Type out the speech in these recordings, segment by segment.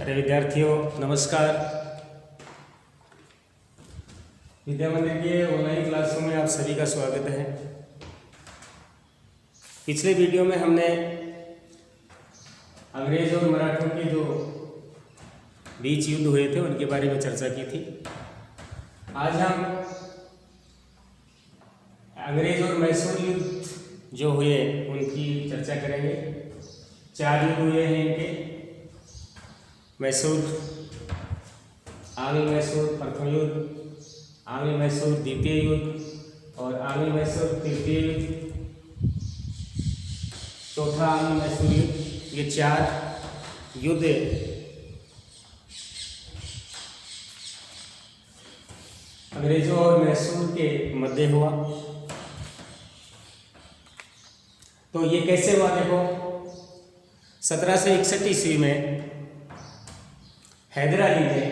अरे विद्यार्थियों नमस्कार। विद्या मंदिर के ऑनलाइन क्लासरूम में आप सभी का स्वागत है। पिछले वीडियो में हमने अंग्रेज और मराठों के जो बीच युद्ध हुए थे उनके बारे में चर्चा की थी। आज हम अंग्रेज और मैसूर युद्ध जो हुए उनकी चर्चा करेंगे। 4 युद्ध हुए हैं इनके। मैसूर, आंग्ल मैसूर प्रथम युद्ध, आंग्ल मैसूर द्वितीय युद्ध और आंग्ल मैसूर तृतीय युद्ध, चौथा आंग्ल मैसूर युद्ध। ये 4 युद्ध अंग्रेजों और मैसूर के मध्य हुआ। तो ये कैसे हुआ देखो। 1761 ईस्वी में हैदर अली ने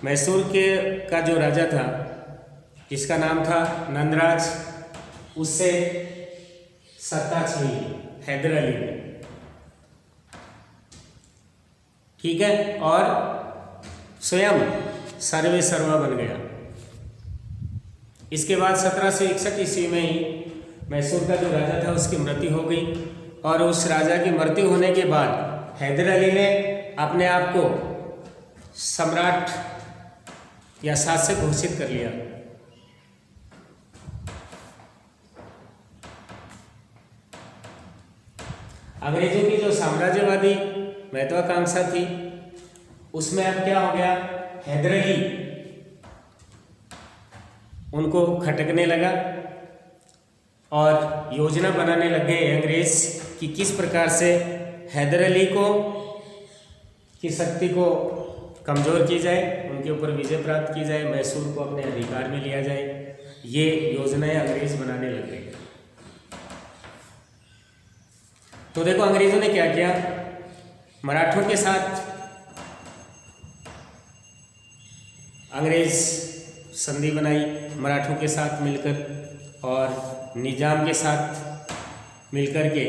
मैसूर के का जो राजा था जिसका नाम था नंदराज, उससे सत्ता छीन ली हैदर अली ने, ठीक है, और स्वयं सर्वे सर्वा बन गया। इसके बाद 1761 ईस्वी में ही मैसूर का जो राजा था उसकी मृत्यु हो गई और उस राजा की मृत्यु होने के बाद हैदर अली ने अपने आप को सम्राट या शासक घोषित कर लिया। अंग्रेजों की जो साम्राज्यवादी महत्वाकांक्षा थी उसमें अब क्या हो गया, हैदर अली उनको खटकने लगा और योजना बनाने लग गए अंग्रेज कि किस प्रकार से हैदर अली को की शक्ति को कमज़ोर की जाए, उनके ऊपर विजय प्राप्त की जाए, मैसूर को अपने अधिकार में लिया जाए। ये योजनाएं अंग्रेज बनाने लग गए। तो देखो अंग्रेजों ने क्या किया, मराठों के साथ अंग्रेज संधि बनाई मराठों के साथ मिलकर और निजाम के साथ मिलकर के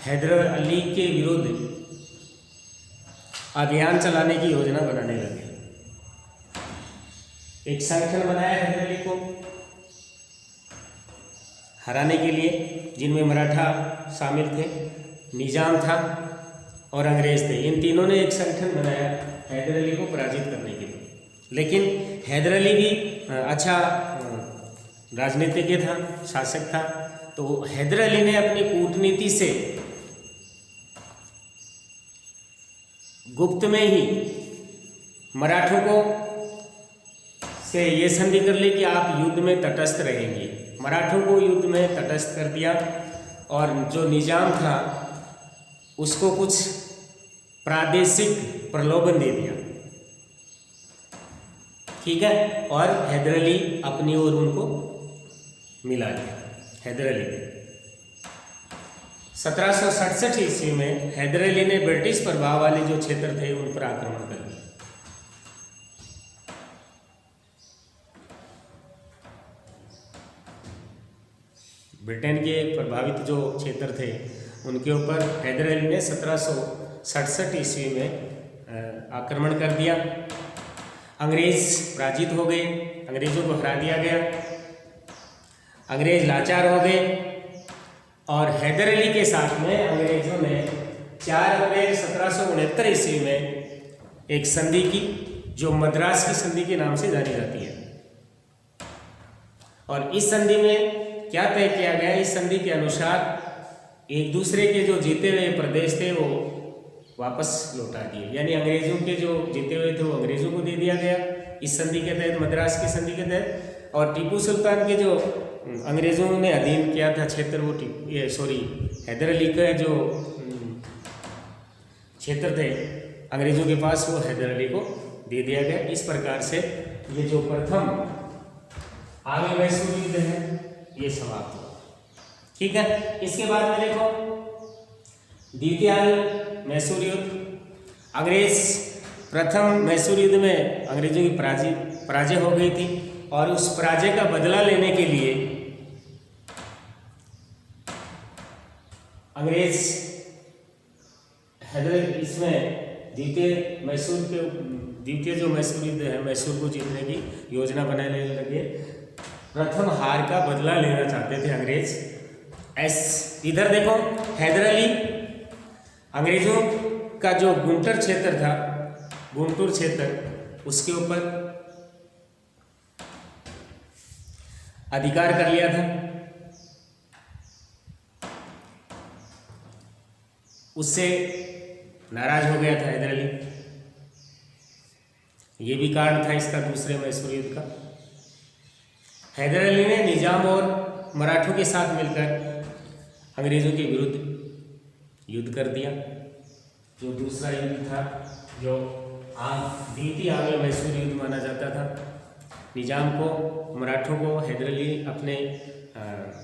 हैदर अली के विरुद्ध अभियान चलाने की योजना बनाने लगे। एक संगठन बनाया हैदर अली को हराने के लिए, जिनमें मराठा शामिल थे, निजाम था और अंग्रेज थे। इन तीनों ने एक संगठन बनाया हैदर अली को पराजित करने के लिए। लेकिन हैदर अली भी अच्छा राजनीतिज्ञ था, शासक था। तो हैदर अली ने अपनी कूटनीति से गुप्त में ही मराठों को से ये संधि कर ली कि आप युद्ध में तटस्थ रहेंगे। मराठों को युद्ध में तटस्थ कर दिया और जो निजाम था उसको कुछ प्रादेशिक प्रलोभन दे दिया, ठीक है, और हैदर अली अपनी ओर उनको मिला दिया। हैदर अली 1767 ईस्वी में हैदर अली ने ब्रिटिश प्रभाव वाले जो क्षेत्र थे उन पर आक्रमण कर दिया। ब्रिटेन के प्रभावित जो क्षेत्र थे उनके ऊपर हैदर अली ने 1767 ईस्वी में आक्रमण कर दिया। अंग्रेज पराजित हो गए, अंग्रेजों को हरा दिया गया, अंग्रेज लाचार हो गए और हैदर अली के साथ में अंग्रेजों ने 4 अप्रैल 1769 ईस्वी में एक संधि की जो मद्रास की संधि के नाम से जानी जाती है। और इस संधि में क्या तय किया गया, इस संधि के अनुसार एक दूसरे के जो जीते हुए प्रदेश थे वो वापस लौटा दिए, यानी अंग्रेजों के जो जीते हुए थे वो अंग्रेजों को दे दिया गया इस संधि के तहत, मद्रास की संधि के तहत। और टीपू सुल्तान के जो अंग्रेजों ने अधीन किया था क्षेत्र, वो हैदर अली का जो क्षेत्र थे अंग्रेजों के पास, वो हैदर अली को दे दिया गया। इस प्रकार से ये जो प्रथम आंग्ल मैसूर युद्ध है ये समाप्त हुआ, ठीक है। इसके बाद में देखो द्वितीय आंग्ल मैसूर युद्ध। अंग्रेज प्रथम मैसूर युद्ध में अंग्रेजों की पराजय हो गई थी और उस पराजय का बदला लेने के लिए अंग्रेज इसमें द्वितीय जो मैसूर युद्ध है, मैसूर को जीतने की योजना बनाने लगे। प्रथम हार का बदला लेना चाहते थे अंग्रेज। इधर देखो, हैदर अली अंग्रेजों का जो गुंटूर क्षेत्र था, गुंटूर क्षेत्र, उसके ऊपर अधिकार कर लिया था। उससे नाराज हो गया था हैदर अली। ये भी कारण था इसका दूसरे मैसूर युद्ध का। हैदर अली ने निजाम और मराठों के साथ मिलकर अंग्रेजों के विरुद्ध युद्ध कर दिया। जो दूसरा युद्ध था, जो द्वितीय आंग्ल मैसूर युद्ध माना जाता था। निजाम को, मराठों को हैदर अली अपने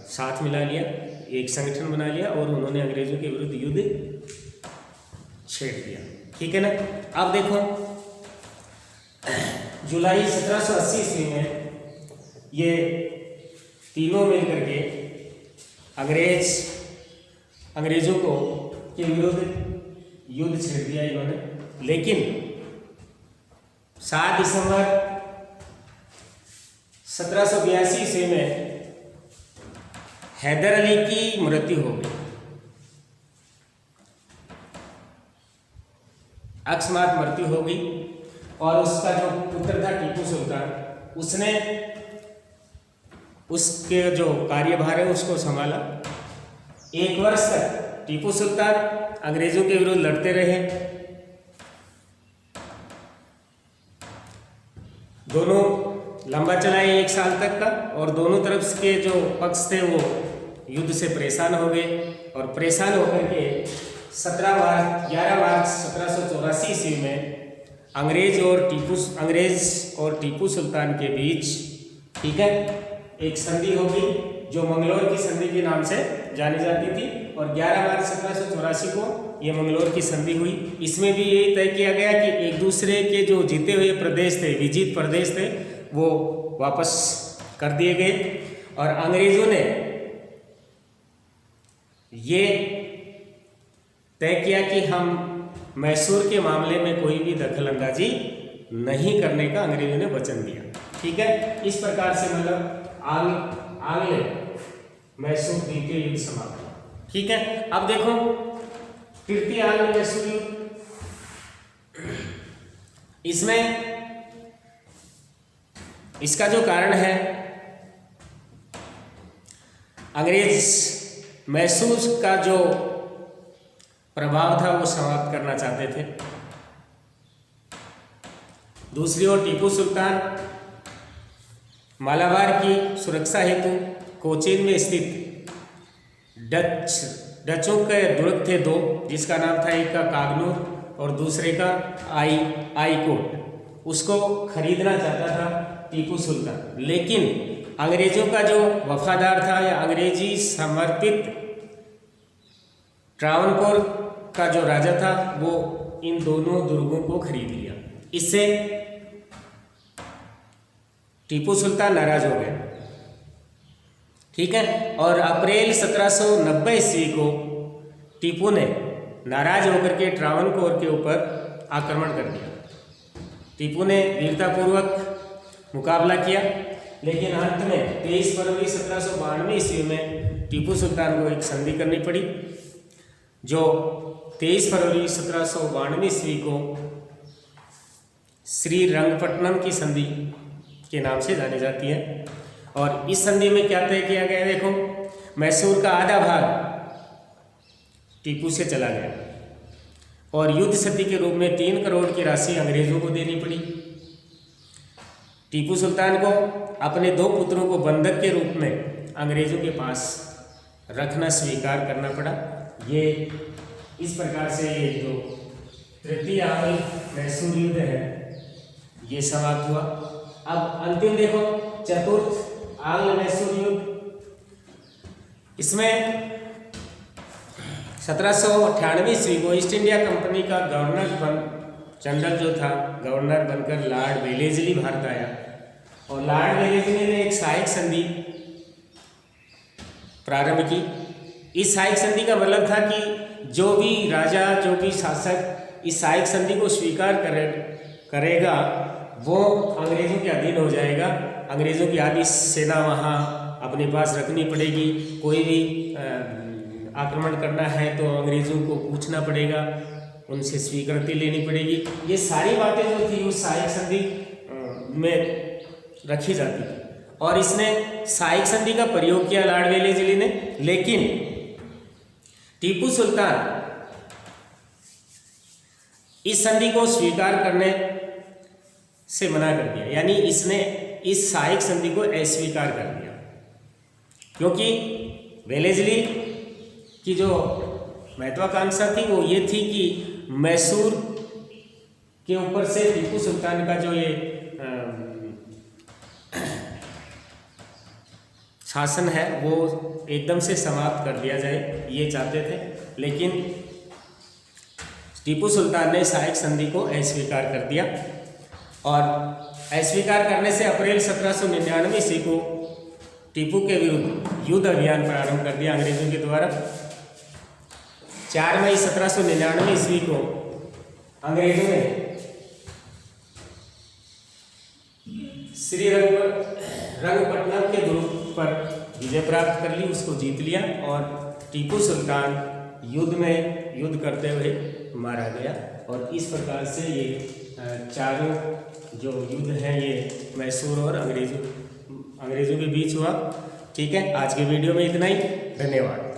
साथ मिला लिया, एक संगठन बना लिया और उन्होंने अंग्रेजों के विरुद्ध युद्ध छेड़ दिया। ठीक है ना। अब देखो, जुलाई 1780 ईस्वी में ये तीनों मिलकर के अंग्रेजों को के विरुद्ध युद्ध छेड़ दिया इन्होंने। लेकिन 7 दिसंबर 1782 ईस्वी में हैदर अली की मृत्यु हो गई, अकस्मात मृत्यु हो गई। और उसका जो पुत्र था टीपू सुल्तान, उसने उसके जो कार्यभार है उसको संभाला। 1 वर्ष तक टीपू सुल्तान अंग्रेजों के विरुद्ध लड़ते रहे। दोनों लंबा चलाए 1 साल तक का, और दोनों तरफ के जो पक्ष थे वो युद्ध से परेशान हो गए। और परेशान होकर के 11 मार्च 1784 ईस्वी में अंग्रेज और टीपू सुल्तान के बीच, ठीक है, एक संधि हो गई जो मंगलौर की संधि के नाम से जानी जाती थी। और 11 मार्च 1784 को ये मंगलौर की संधि हुई। इसमें भी यही तय किया गया कि एक दूसरे के जो जीते हुए प्रदेश थे, विजित प्रदेश थे, वो वापस कर दिए गए। और अंग्रेजों ने ये तय किया कि हम मैसूर के मामले में कोई भी दखल अंदाजी नहीं करने का अंग्रेजों ने वचन दिया। ठीक है। इस प्रकार से मतलब आंग्ल मैसूर द्वितीय युद्ध समाप्त हुआ। ठीक है। अब देखो, तृतीय आंग्ल मैसूर युद्ध, इसमें इसका जो कारण है, अंग्रेज मैसूर का जो प्रभाव था वो समाप्त करना चाहते थे। दूसरी ओर टीपू सुल्तान मालाबार की सुरक्षा हेतु कोचीन में स्थित डचों के दुर्ग थे 2, जिसका नाम था, एक का कागनूर और दूसरे का आईकोट, उसको खरीदना चाहता था टीपू सुल्तान। लेकिन अंग्रेजों का जो वफादार था या अंग्रेजी समर्पित ट्रावनकोर का जो राजा था, वो इन दोनों दुर्गों को खरीद लिया। इससे टीपू सुल्तान नाराज हो गए। ठीक है। और अप्रैल 1790 ईस्वी को टीपू ने नाराज होकर के ट्रावनकोर के ऊपर आक्रमण कर दिया। टीपू ने वीरतापूर्वक मुकाबला किया, लेकिन अंत में 23 फरवरी 1792 ईस्वी में टीपू सुल्तान को एक संधि करनी पड़ी, जो 23 फरवरी 1792 ईस्वी को श्रीरंगपट्टनम की संधि के नाम से जानी जाती है। और इस संधि में क्या तय किया गया, देखो, मैसूर का आधा भाग टीपू से चला गया और युद्ध क्षति के रूप में 3 करोड़ की राशि अंग्रेजों को देनी पड़ी। टीपू सुल्तान को अपने 2 पुत्रों को बंधक के रूप में अंग्रेजों के पास रखना स्वीकार करना पड़ा। ये इस प्रकार से ये जो तृतीय आंग्ल मैसूर युद्ध है ये समाप्त हुआ। अब अंतिम देखो, चतुर्थ आंग्ल मैसूर युद्ध, इसमें 1798 ईस्वी को ईस्ट इंडिया कंपनी का जनरल जो था, गवर्नर बनकर लॉर्ड वेलेस्ली भारत आया। और लॉर्ड वेलेस्ली ने एक सहायक संधि प्रारंभ की, इस सहायक संधि का मतलब था कि जो भी राजा, जो भी शासक इस सहायक संधि को स्वीकार करेगा वो अंग्रेजों के अधीन हो जाएगा। अंग्रेजों की आधी सेना वहाँ अपने पास रखनी पड़ेगी। कोई भी आक्रमण करना है तो अंग्रेजों को पूछना पड़ेगा, उनसे स्वीकृति लेनी पड़ेगी। ये सारी बातें जो थी उस सहायक संधि में रखी जाती थी और इसने सहायक संधि का प्रयोग किया लाडवेले जिले ने। लेकिन टीपू सुल्तान इस संधि को स्वीकार करने से मना कर दिया, यानी इसने इस सहायक संधि को अस्वीकार कर दिया, क्योंकि वेलेस्ली की जो महत्वाकांक्षा थी वो ये थी कि मैसूर के ऊपर से टीपू सुल्तान का जो ये शासन है वो एकदम से समाप्त कर दिया जाए, ये चाहते थे। लेकिन टीपू सुल्तान ने सहायक संधि को अस्वीकार कर दिया और अस्वीकार करने से अप्रैल 1799 ईस्वी को टीपू के विरुद्ध युद्ध अभियान प्रारंभ कर दिया अंग्रेजों के द्वारा। 4 मई 1799 ईस्वी को अंग्रेजों ने श्रीरंगपट्टनम के दुर्ग पर विजय प्राप्त कर ली, उसको जीत लिया और टीपू सुल्तान युद्ध करते हुए मारा गया। और इस प्रकार से ये चारों जो युद्ध हैं ये मैसूर और अंग्रेजों के बीच हुआ। ठीक है, आज के वीडियो में इतना ही। धन्यवाद।